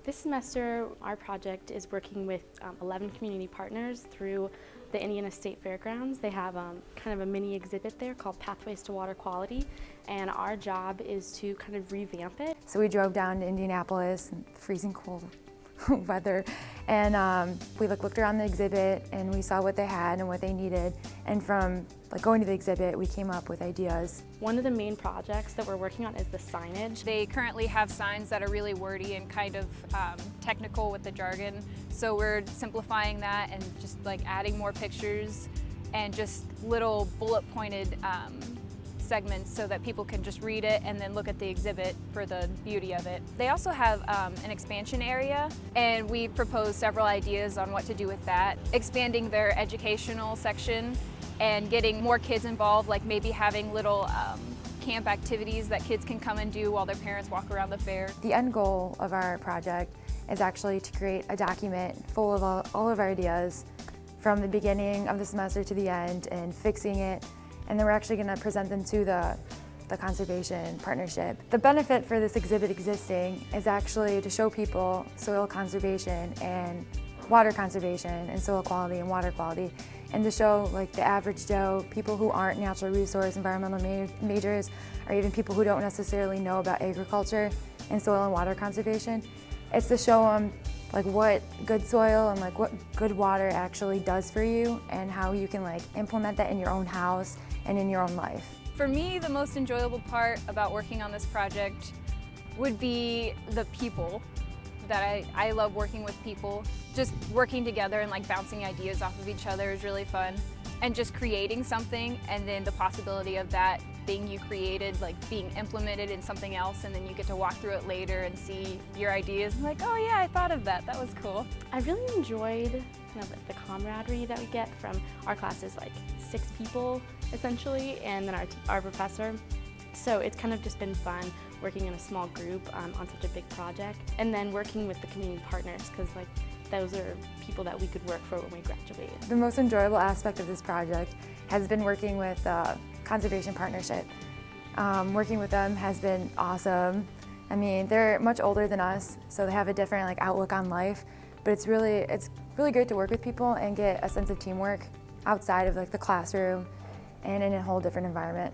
This semester, our project is working with 11 community partners through the Indiana State Fairgrounds. They have kind of a mini exhibit there called Pathways to Water Quality, and our job is to kind of revamp it. So we drove down to Indianapolis in freezing cold weather, and we looked around the exhibit and we saw what they had and what they needed, and from going to the exhibit we came up with ideas. One of the main projects that we're working on is the signage. They currently have signs that are really wordy and kind of technical with the jargon, so we're simplifying that and just adding more pictures and just little bullet pointed segments so that people can just read it and then look at the exhibit for the beauty of it. They also have an expansion area, and we proposed several ideas on what to do with that. Expanding their educational section and getting more kids involved, like maybe having little camp activities that kids can come and do while their parents walk around the fair. The end goal of our project is actually to create a document full of all of our ideas from the beginning of the semester to the end and fixing it. And then we're actually going to present them to the conservation partnership. The benefit for this exhibit existing is actually to show people soil conservation and water conservation and soil quality and water quality, and to show the average Joe, people who aren't natural resource environmental majors, or even people who don't necessarily know about agriculture and soil and water conservation. It's to show them what good soil and what good water actually does for you, and how you can implement that in your own house and in your own life. For me, the most enjoyable part about working on this project would be the people. That I love working with people. Just working together and bouncing ideas off of each other is really fun. And just creating something, and then the possibility of that thing you created being implemented in something else, and then you get to walk through it later and see your ideas and oh yeah, I thought of that, that was cool. I really enjoyed the camaraderie that we get from our classes, 6 people essentially, and then our professor. So it's kind of just been fun working in a small group on such a big project, and then working with the community partners, because those are people that we could work for when we graduate. The most enjoyable aspect of this project has been working with the conservation partnership. Working with them has been awesome. I mean, they're much older than us, so they have a different outlook on life, but it's really great to work with people and get a sense of teamwork outside of the classroom and in a whole different environment.